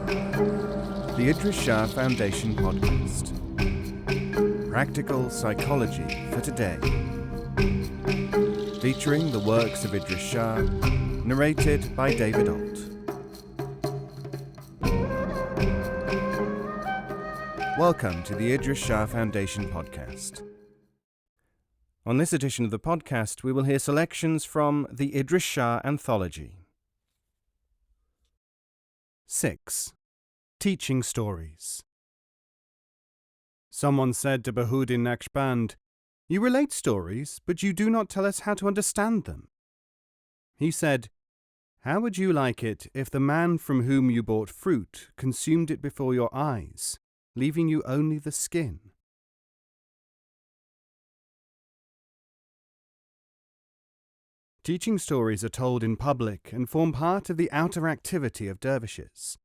The Idries Shah Foundation podcast. Practical psychology for today. Featuring the works of Idries Shah, narrated by David Ault. Welcome to the Idries Shah Foundation podcast. On this edition of the podcast, we will hear selections from the Idries Shah Anthology. 6. Teaching Stories. Someone said to Bahuddin Naqshband, "You relate stories, but you do not tell us how to understand them." He said, "How would you like it if the man from whom you bought fruit consumed it before your eyes, leaving you only the skin?" Teaching stories are told in public and form part of the outer activity of dervishes.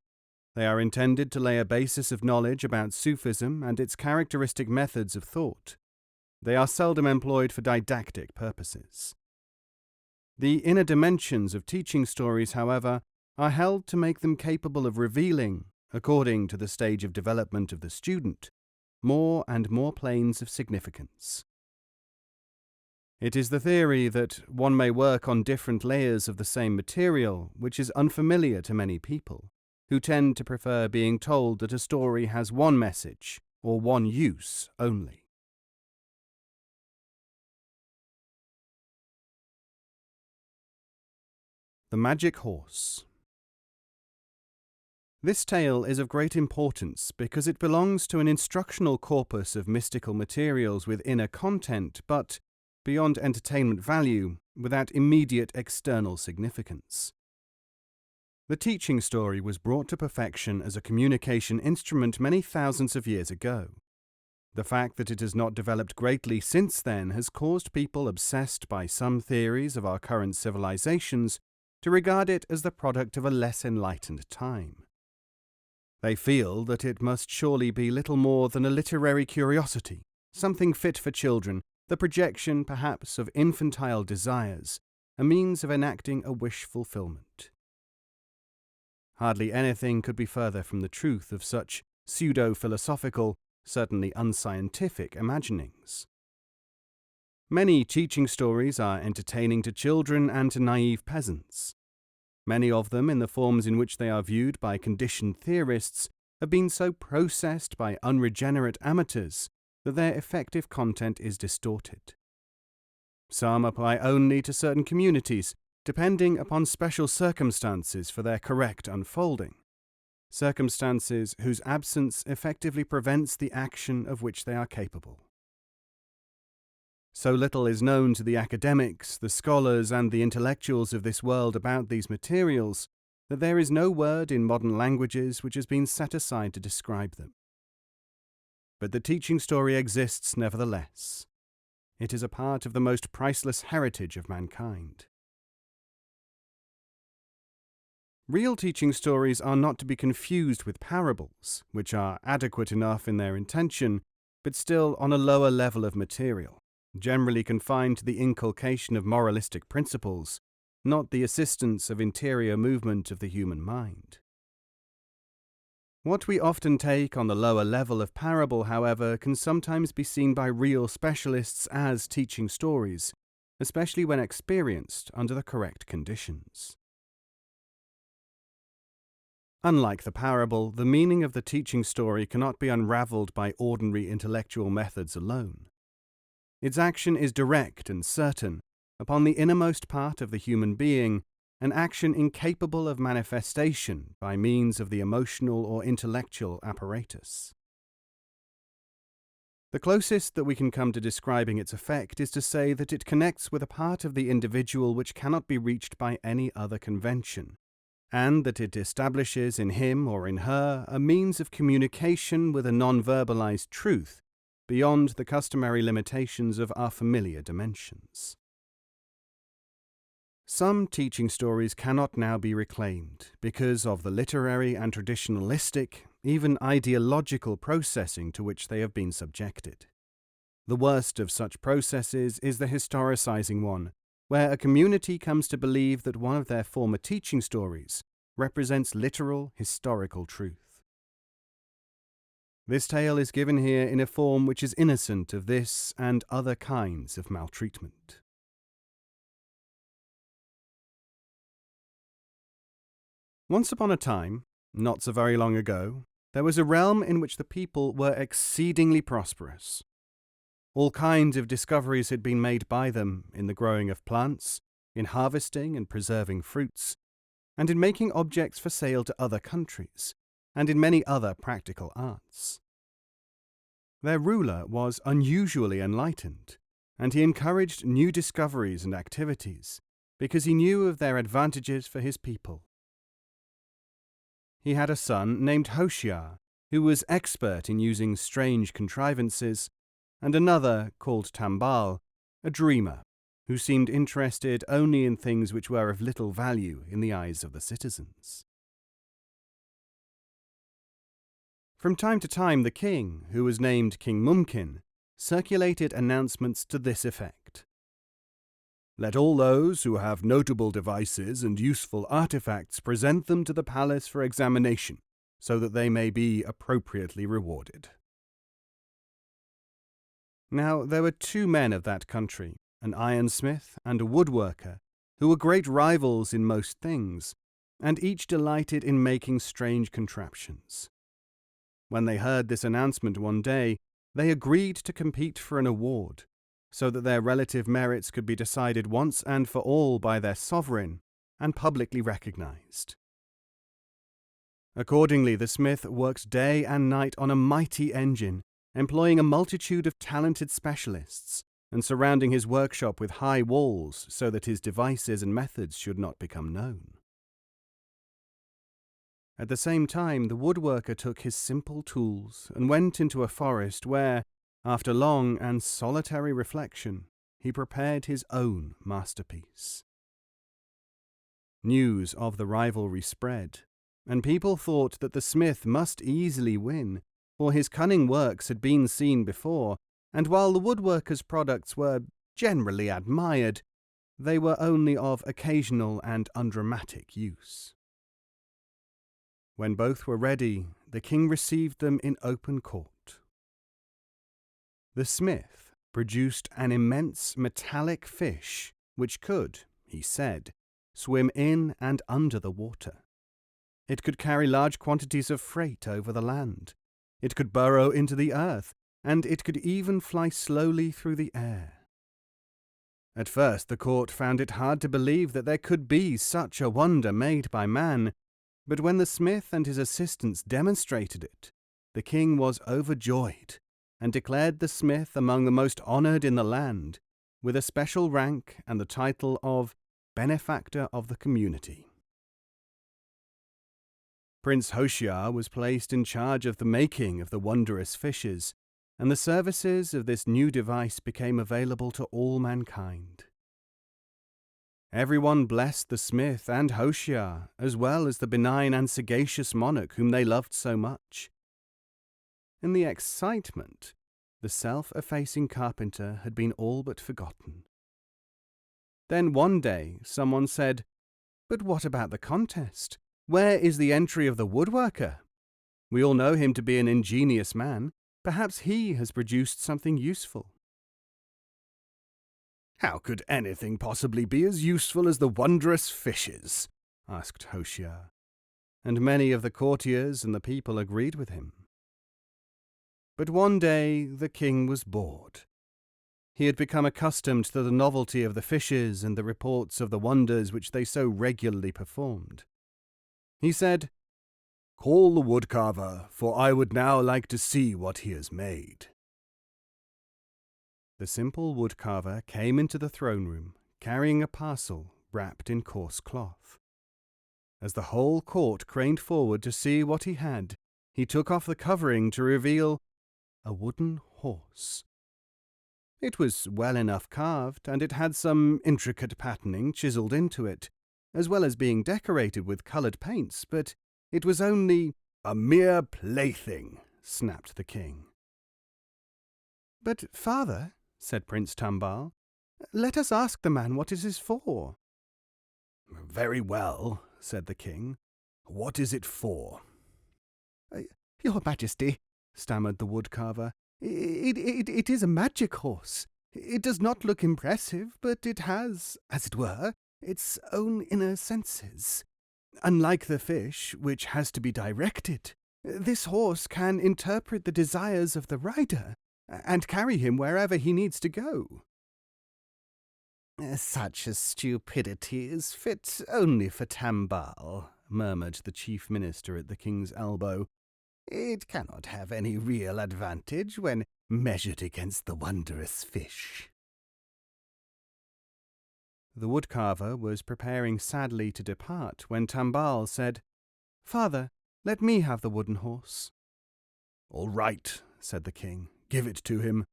They are intended to lay a basis of knowledge about Sufism and its characteristic methods of thought. They are seldom employed for didactic purposes. The inner dimensions of teaching stories, however, are held to make them capable of revealing, according to the stage of development of the student, more and more planes of significance. It is the theory that one may work on different layers of the same material which is unfamiliar to many people, who tend to prefer being told that a story has one message or one use only. The Magic Horse. This tale is of great importance because it belongs to an instructional corpus of mystical materials with inner content, but, beyond entertainment value, without immediate external significance. The teaching story was brought to perfection as a communication instrument many thousands of years ago. The fact that it has not developed greatly since then has caused people obsessed by some theories of our current civilizations to regard it as the product of a less enlightened time. They feel that it must surely be little more than a literary curiosity, something fit for children, the projection, perhaps, of infantile desires, a means of enacting a wish fulfillment. Hardly anything could be further from the truth of such pseudo-philosophical, certainly unscientific imaginings. Many teaching stories are entertaining to children and to naive peasants. Many of them, in the forms in which they are viewed by conditioned theorists, have been so processed by unregenerate amateurs that their effective content is distorted. Some apply only to certain communities, depending upon special circumstances for their correct unfolding, circumstances whose absence effectively prevents the action of which they are capable. So little is known to the academics, the scholars, and the intellectuals of this world about these materials that there is no word in modern languages which has been set aside to describe them. But the teaching story exists nevertheless. It is a part of the most priceless heritage of mankind. Real teaching stories are not to be confused with parables, which are adequate enough in their intention, but still on a lower level of material, generally confined to the inculcation of moralistic principles, not the assistance of interior movement of the human mind. What we often take on the lower level of parable, however, can sometimes be seen by real specialists as teaching stories, especially when experienced under the correct conditions. Unlike the parable, the meaning of the teaching story cannot be unraveled by ordinary intellectual methods alone. Its action is direct and certain, upon the innermost part of the human being, an action incapable of manifestation by means of the emotional or intellectual apparatus. The closest that we can come to describing its effect is to say that it connects with a part of the individual which cannot be reached by any other convention, and that it establishes in him or in her a means of communication with a non-verbalized truth beyond the customary limitations of our familiar dimensions. Some teaching stories cannot now be reclaimed because of the literary and traditionalistic, even ideological processing to which they have been subjected. The worst of such processes is the historicizing one, where a community comes to believe that one of their former teaching stories, represents literal historical truth. This tale is given here in a form which is innocent of this and other kinds of maltreatment. Once upon a time, not so very long ago, there was a realm in which the people were exceedingly prosperous. All kinds of discoveries had been made by them in the growing of plants, in harvesting and preserving fruits, and in making objects for sale to other countries, and in many other practical arts. Their ruler was unusually enlightened, and he encouraged new discoveries and activities because he knew of their advantages for his people. He had a son named Hoshiyar, who was expert in using strange contrivances, and another called Tambal, a dreamer, who seemed interested only in things which were of little value in the eyes of the citizens. From time to time the king, who was named King Mumkin, circulated announcements to this effect. Let all those who have notable devices and useful artifacts present them to the palace for examination, so that they may be appropriately rewarded. Now there were two men of that country, an ironsmith and a woodworker, who were great rivals in most things, and each delighted in making strange contraptions. When they heard this announcement one day, they agreed to compete for an award, so that their relative merits could be decided once and for all by their sovereign and publicly recognized. Accordingly, the smith worked day and night on a mighty engine, employing a multitude of talented specialists, and surrounding his workshop with high walls so that his devices and methods should not become known. At the same time, the woodworker took his simple tools and went into a forest where, after long and solitary reflection, he prepared his own masterpiece. News of the rivalry spread, and people thought that the smith must easily win, for his cunning works had been seen before, and while the woodworker's products were generally admired, they were only of occasional and undramatic use. When both were ready, the king received them in open court. The smith produced an immense metallic fish which could, he said, swim in and under the water. It could carry large quantities of freight over the land. It could burrow into the earth, and it could even fly slowly through the air. At first the court found it hard to believe that there could be such a wonder made by man, but when the smith and his assistants demonstrated it, the king was overjoyed and declared the smith among the most honored in the land, with a special rank and the title of benefactor of the community. Prince Hoshiyar was placed in charge of the making of the wondrous fishes, and the services of this new device became available to all mankind. Everyone blessed the smith and Hoshiyar, as well as the benign and sagacious monarch whom they loved so much. In the excitement, the self-effacing carpenter had been all but forgotten. Then one day someone said, "But what about the contest? Where is the entry of the woodworker? We all know him to be an ingenious man. Perhaps he has produced something useful." "How could anything possibly be as useful as the wondrous fishes?" asked Hoshiyar, and many of the courtiers and the people agreed with him. But one day the king was bored. He had become accustomed to the novelty of the fishes and the reports of the wonders which they so regularly performed. He said, "Call the woodcarver, for I would now like to see what he has made." The simple woodcarver came into the throne room, carrying a parcel wrapped in coarse cloth. As the whole court craned forward to see what he had, he took off the covering to reveal a wooden horse. It was well enough carved, and it had some intricate patterning chiseled into it, as well as being decorated with coloured paints, but it was only a mere plaything, snapped the king. "But, father," said Prince Tambal, "let us ask the man what it is for." "Very well," said the king. What is it for?" "Your Majesty," stammered the woodcarver, it is a magic horse. It does not look impressive, but it has, as it were, its own inner senses. Unlike the fish, which has to be directed, this horse can interpret the desires of the rider and carry him wherever he needs to go." "Such a stupidity is fit only for Tambal," murmured the chief minister at the king's elbow. "It cannot have any real advantage when measured against the wondrous fish." The woodcarver was preparing sadly to depart when Tambal said, "Father, let me have the wooden horse." "All right," said the king. "Give it to him.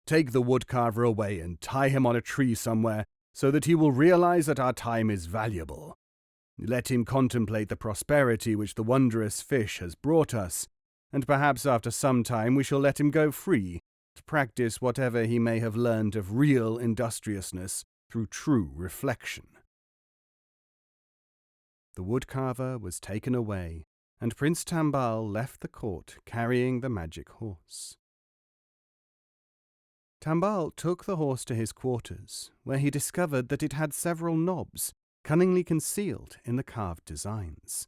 Take the woodcarver away and tie him on a tree somewhere so that he will realize that our time is valuable. Let him contemplate the prosperity which the wondrous fish has brought us, and perhaps after some time we shall let him go free to practice whatever he may have learned of real industriousness through true reflection." The woodcarver was taken away, and Prince Tambal left the court carrying the magic horse. Tambal took the horse to his quarters, where he discovered that it had several knobs, cunningly concealed in the carved designs.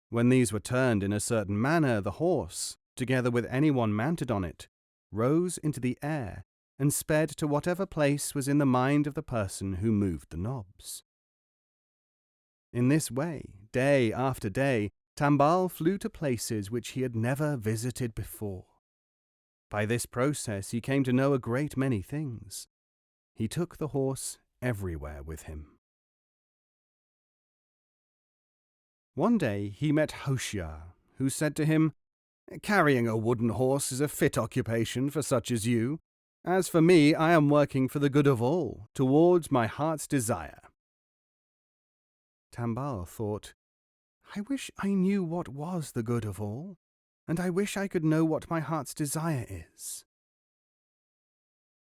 When these were turned in a certain manner, the horse, together with anyone mounted on it, rose into the air and sped to whatever place was in the mind of the person who moved the knobs. In this way, day after day, Tambal flew to places which he had never visited before. By this process he came to know a great many things. He took the horse everywhere with him. One day he met Hoshiar, who said to him, "Carrying a wooden horse is a fit occupation for such as you. As for me, I am working for the good of all, towards my heart's desire." Tambal thought, "I wish I knew what was the good of all, and I wish I could know what my heart's desire is."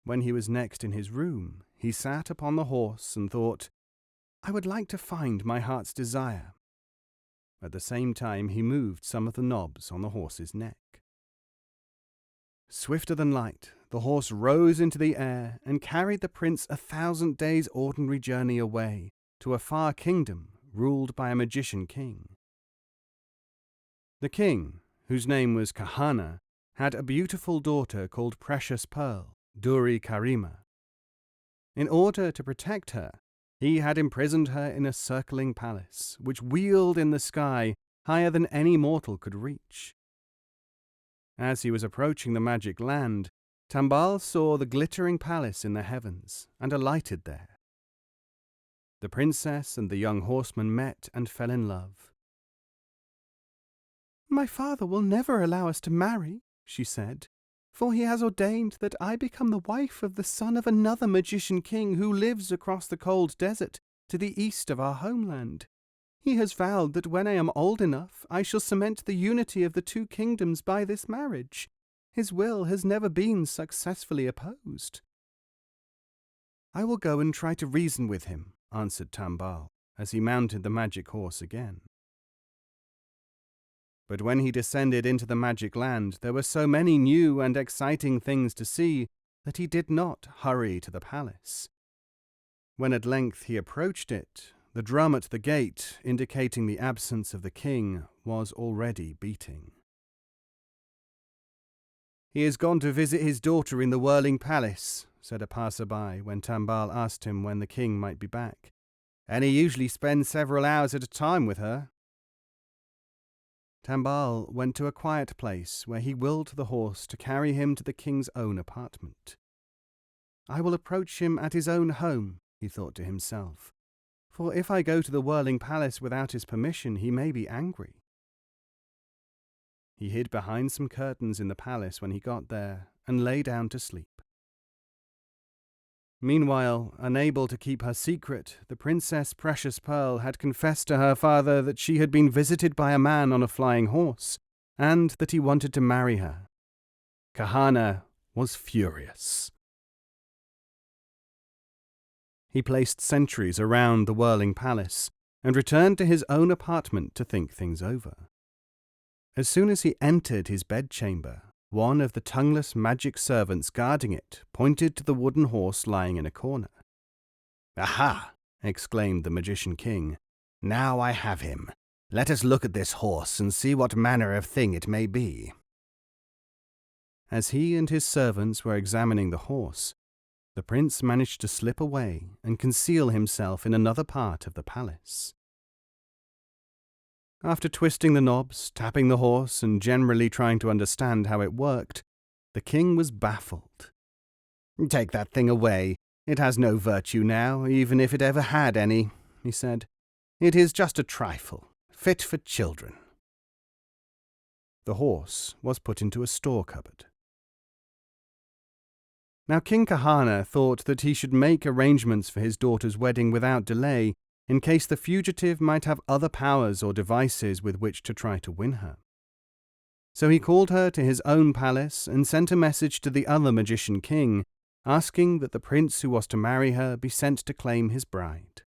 When he was next in his room, he sat upon the horse and thought, "I would like to find my heart's desire." At the same time, he moved some of the knobs on the horse's neck. Swifter than light, the horse rose into the air and carried the prince 1,000 days' ordinary journey away to a far kingdom ruled by a magician king. The king, whose name was Kahana, had a beautiful daughter called Precious Pearl, Duri Karima. In order to protect her, he had imprisoned her in a circling palace, which wheeled in the sky higher than any mortal could reach. As he was approaching the magic land, Tambal saw the glittering palace in the heavens and alighted there. The princess and the young horseman met and fell in love. "My father will never allow us to marry," she said, "for he has ordained that I become the wife of the son of another magician king who lives across the cold desert to the east of our homeland. He has vowed that when I am old enough, I shall cement the unity of the two kingdoms by this marriage. His will has never been successfully opposed." "I will go and try to reason with him," answered Tambal, as he mounted the magic horse again. But when he descended into the magic land, there were so many new and exciting things to see that he did not hurry to the palace. When at length he approached it, the drum at the gate, indicating the absence of the king, was already beating. "He has gone to visit his daughter in the whirling palace," said a passer-by when Tambal asked him when the king might be back, "and he usually spends several hours at a time with her." Tambal went to a quiet place where he willed the horse to carry him to the king's own apartment. "I will approach him at his own home," he thought to himself, "for if I go to the whirling palace without his permission, he may be angry." He hid behind some curtains in the palace when he got there and lay down to sleep. Meanwhile, unable to keep her secret, the Princess Precious Pearl had confessed to her father that she had been visited by a man on a flying horse, and that he wanted to marry her. Kahana was furious. He placed sentries around the whirling palace, and returned to his own apartment to think things over. As soon as he entered his bedchamber, one of the tongueless magic servants guarding it pointed to the wooden horse lying in a corner. "Aha!" exclaimed the magician king. "Now I have him. Let us look at this horse and see what manner of thing it may be." As he and his servants were examining the horse, the prince managed to slip away and conceal himself in another part of the palace. After twisting the knobs, tapping the horse, and generally trying to understand how it worked, the king was baffled. "Take that thing away. It has no virtue now, even if it ever had any," he said. "It is just a trifle, fit for children." The horse was put into a store cupboard. Now King Kahana thought that he should make arrangements for his daughter's wedding without delay, in case the fugitive might have other powers or devices with which to try to win her. So he called her to his own palace and sent a message to the other magician king, asking that the prince who was to marry her be sent to claim his bride.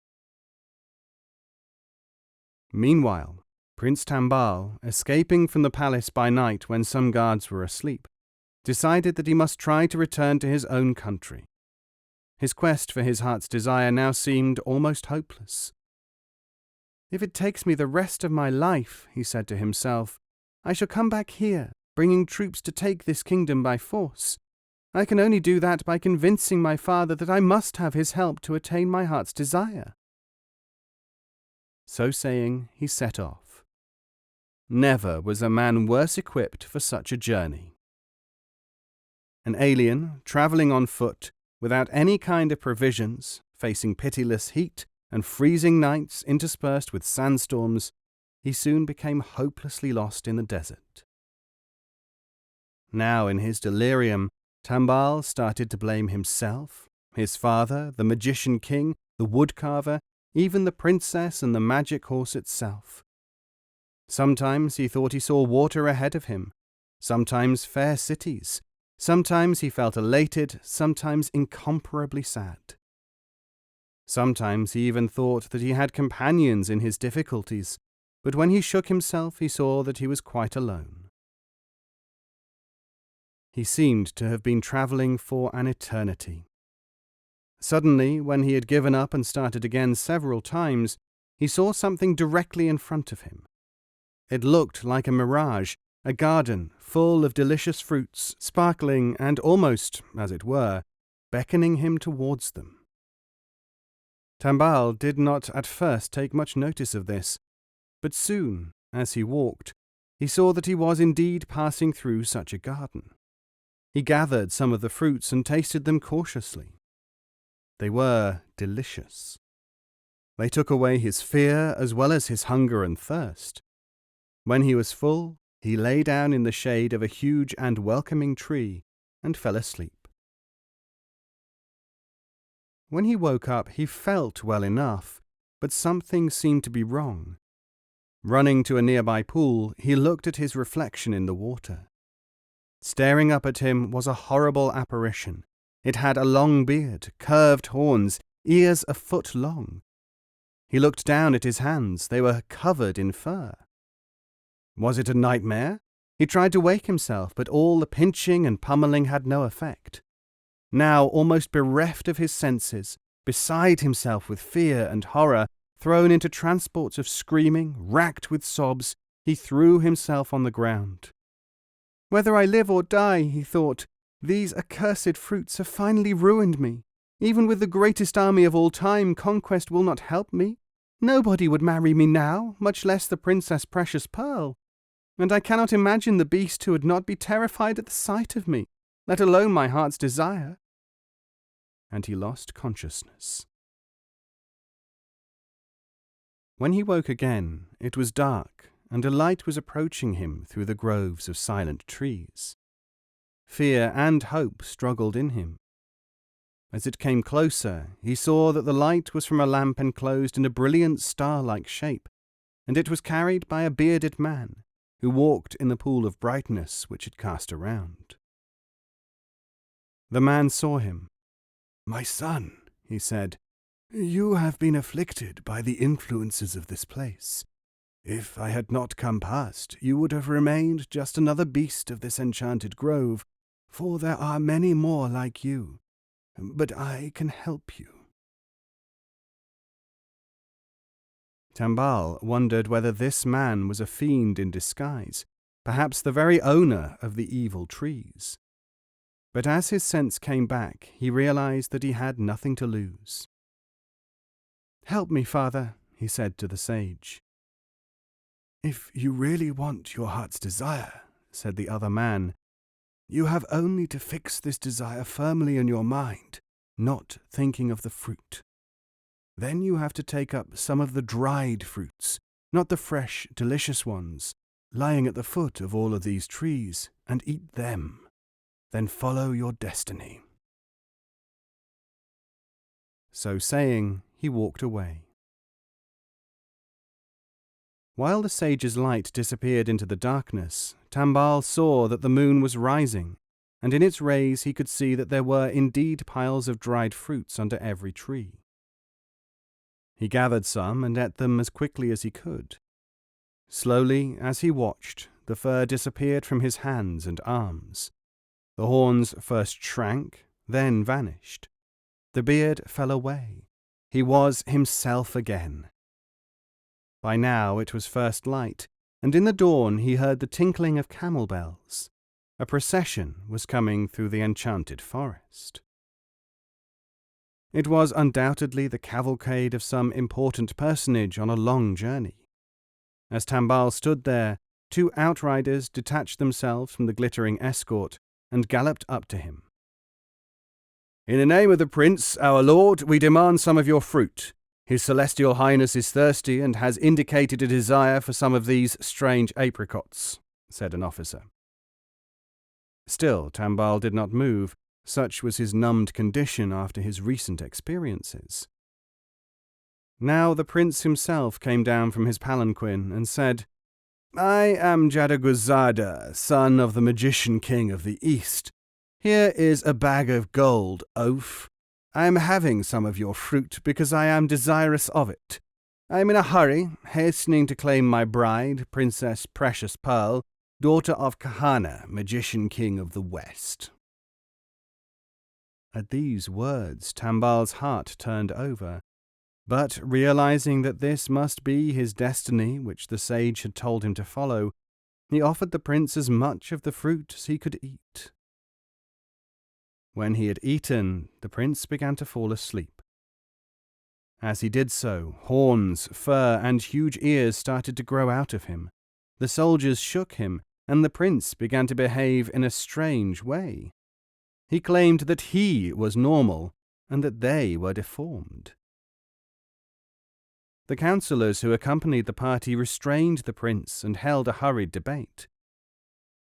Meanwhile, Prince Tambal, escaping from the palace by night when some guards were asleep, decided that he must try to return to his own country. His quest for his heart's desire now seemed almost hopeless. "If it takes me the rest of my life," he said to himself, "I shall come back here, bringing troops to take this kingdom by force. I can only do that by convincing my father that I must have his help to attain my heart's desire." So saying, he set off. Never was a man worse equipped for such a journey. An alien, travelling on foot, without any kind of provisions, facing pitiless heat and freezing nights interspersed with sandstorms, he soon became hopelessly lost in the desert. Now, in his delirium, Tambal started to blame himself, his father, the magician king, the woodcarver, even the princess and the magic horse itself. Sometimes he thought he saw water ahead of him, sometimes fair cities. Sometimes he felt elated, sometimes incomparably sad. Sometimes he even thought that he had companions in his difficulties, but when he shook himself he saw that he was quite alone. He seemed to have been travelling for an eternity. Suddenly, when he had given up and started again several times, he saw something directly in front of him. It looked like a mirage, a garden full of delicious fruits, sparkling and almost, as it were, beckoning him towards them. Tambal did not at first take much notice of this, but soon, as he walked, he saw that he was indeed passing through such a garden. He gathered some of the fruits and tasted them cautiously. They were delicious. They took away his fear as well as his hunger and thirst. When he was full, he lay down in the shade of a huge and welcoming tree and fell asleep. When he woke up, he felt well enough, but something seemed to be wrong. Running to a nearby pool, he looked at his reflection in the water. Staring up at him was a horrible apparition. It had a long beard, curved horns, ears a foot long. He looked down at his hands. They were covered in fur. Was it a nightmare? He tried to wake himself, but all the pinching and pummeling had no effect. Now, almost bereft of his senses, beside himself with fear and horror, thrown into transports of screaming, racked with sobs, he threw himself on the ground. "Whether I live or die," he thought, "these accursed fruits have finally ruined me. Even with the greatest army of all time, conquest will not help me. Nobody would marry me now, much less the Princess Precious Pearl. And I cannot imagine the beast who would not be terrified at the sight of me, let alone my heart's desire." And he lost consciousness. When he woke again, it was dark, and a light was approaching him through the groves of silent trees. Fear and hope struggled in him. As it came closer, he saw that the light was from a lamp enclosed in a brilliant star-like shape, and it was carried by a bearded man, who walked in the pool of brightness which it cast around. The man saw him. "My son," he said, "You have been afflicted by the influences of this place. If I had not come past, you would have remained just another beast of this enchanted grove, for there are many more like you. But I can help you." Tambal wondered whether this man was a fiend in disguise, perhaps the very owner of the evil trees. But as his sense came back, he realized that he had nothing to lose. "Help me, father," he said to the sage. "If you really want your heart's desire," said the other man, "you have only to fix this desire firmly in your mind, not thinking of the fruit. Then you have to take up some of the dried fruits, not the fresh, delicious ones, lying at the foot of all of these trees, and eat them. Then follow your destiny." So saying, he walked away. While the sage's light disappeared into the darkness, Tambal saw that the moon was rising, and in its rays he could see that there were indeed piles of dried fruits under every tree. He gathered some and ate them as quickly as he could. Slowly, as he watched, the fur disappeared from his hands and arms. The horns first shrank, then vanished. The beard fell away. He was himself again. By now it was first light, and in the dawn he heard the tinkling of camel bells. A procession was coming through the enchanted forest. It was undoubtedly the cavalcade of some important personage on a long journey. As Tambal stood there, two outriders detached themselves from the glittering escort and galloped up to him. "In the name of the prince, our lord, we demand some of your fruit. His celestial highness is thirsty and has indicated a desire for some of these strange apricots," said an officer. Still, Tambal did not move. Such was his numbed condition after his recent experiences. Now the prince himself came down from his palanquin and said, "I am Jadaguzada, son of the magician king of the east. Here is a bag of gold, oaf. I am having some of your fruit because I am desirous of it. I am in a hurry, hastening to claim my bride, Princess Precious Pearl, daughter of Kahana, magician king of the west." At these words, Tambal's heart turned over, but realizing that this must be his destiny which the sage had told him to follow, he offered the prince as much of the fruit as he could eat. When he had eaten, the prince began to fall asleep. As he did so, horns, fur, and huge ears started to grow out of him. The soldiers shook him, and the prince began to behave in a strange way. He claimed that he was normal and that they were deformed. The councillors who accompanied the party restrained the prince and held a hurried debate.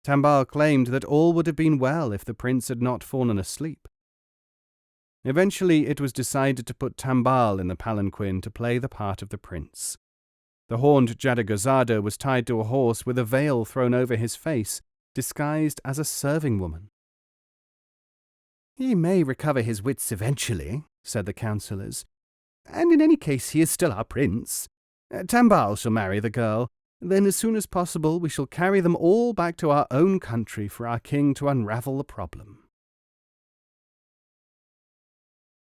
Tambal claimed that all would have been well if the prince had not fallen asleep. Eventually it was decided to put Tambal in the palanquin to play the part of the prince. The horned Jadaguzada was tied to a horse with a veil thrown over his face, disguised as a serving woman. "He may recover his wits eventually," said the councillors, "and in any case he is still our prince. Tambal shall marry the girl. Then as soon as possible we shall carry them all back to our own country for our king to unravel the problem."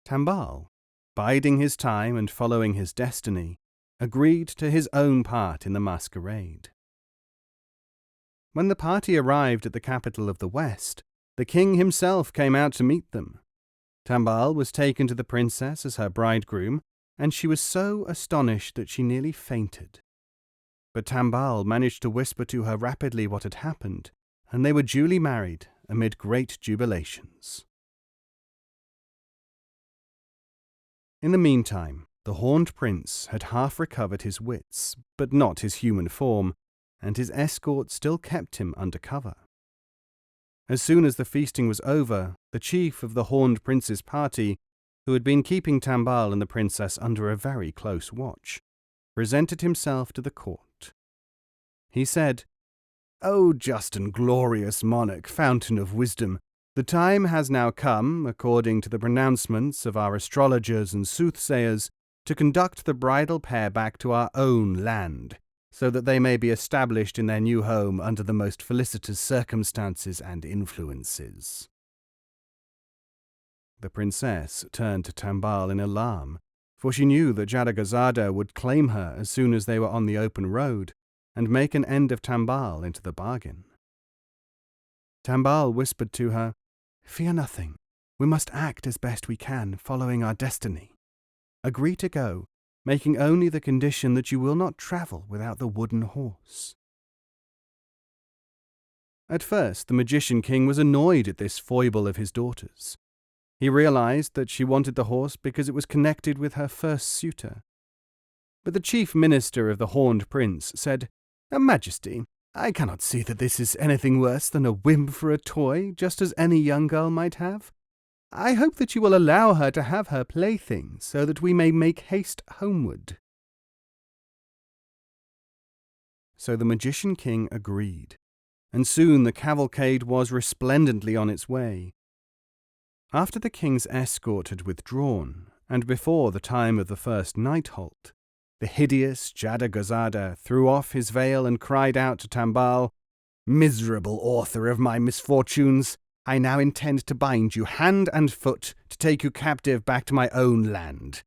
Tambal, biding his time and following his destiny, agreed to his own part in the masquerade. When the party arrived at the capital of the West, the king himself came out to meet them. Tambal was taken to the princess as her bridegroom, and she was so astonished that she nearly fainted. But Tambal managed to whisper to her rapidly what had happened, and they were duly married amid great jubilations. In the meantime, the horned prince had half recovered his wits, but not his human form, and his escort still kept him under cover. As soon as the feasting was over, the chief of the horned prince's party, who had been keeping Tambal and the princess under a very close watch, presented himself to the court. He said, "O just and glorious monarch, fountain of wisdom, The time has now come, according to the pronouncements of our astrologers and soothsayers, to conduct the bridal pair back to our own land, so that they may be established in their new home under the most felicitous circumstances and influences." The princess turned to Tambal in alarm, for she knew that Jadagazada would claim her as soon as they were on the open road, and make an end of Tambal into the bargain. Tambal whispered to her, "Fear nothing. We must act as best we can, following our destiny. Agree to go, making only the condition that you will not travel without the wooden horse." At first, the Magician King was annoyed at this foible of his daughter's. He realized that she wanted the horse because it was connected with her first suitor. But the chief minister of the Horned Prince said, "Majesty, I cannot see that this is anything worse than a whim for a toy, just as any young girl might have. I hope that you will allow her to have her playthings, so that we may make haste homeward." So the Magician King agreed, and soon the cavalcade was resplendently on its way. After the king's escort had withdrawn, and before the time of the first night halt, the hideous Jadagazada threw off his veil and cried out to Tambal, "Miserable author of my misfortunes, I now intend to bind you hand and foot to take you captive back to my own land.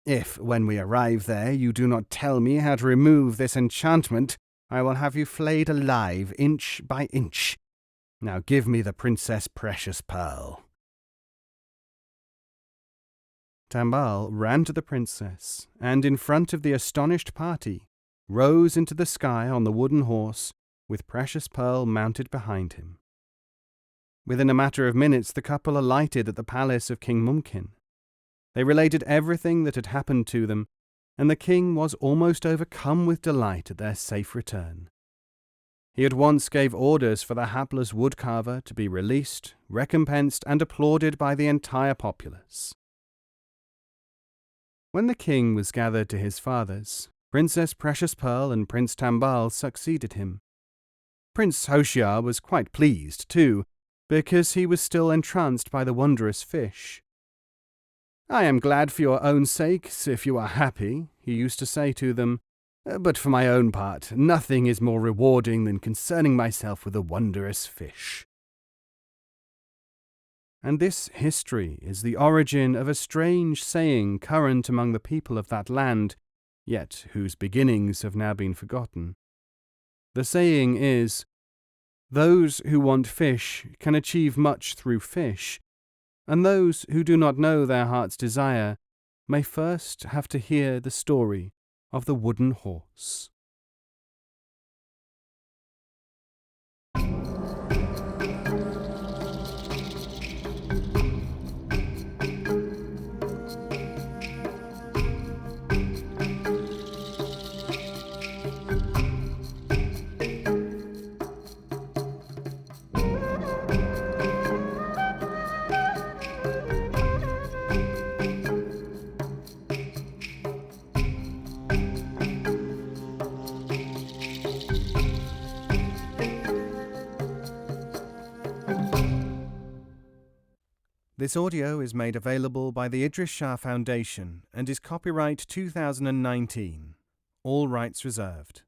If, when we arrive there, you do not tell me how to remove this enchantment, I will have you flayed alive inch by inch. Now give me the princess' precious pearl." Tambal ran to the princess, and in front of the astonished party, rose into the sky on the wooden horse, with Precious Pearl mounted behind him. Within a matter of minutes the couple alighted at the palace of King Mumkin. They related everything that had happened to them, and the king was almost overcome with delight at their safe return. He at once gave orders for the hapless woodcarver to be released, recompensed, and applauded by the entire populace. When the king was gathered to his fathers, Princess Precious Pearl and Prince Tambal succeeded him. Prince Hoshiar was quite pleased, too, because he was still entranced by the wondrous fish. "I am glad for your own sakes, if you are happy," he used to say to them, "but for my own part, nothing is more rewarding than concerning myself with a wondrous fish." And this history is the origin of a strange saying current among the people of that land, yet whose beginnings have now been forgotten. The saying is, "Those who want fish can achieve much through fish, and those who do not know their heart's desire may first have to hear the story of the wooden horse." This audio is made available by the Idries Shah Foundation and is copyright 2019. All rights reserved.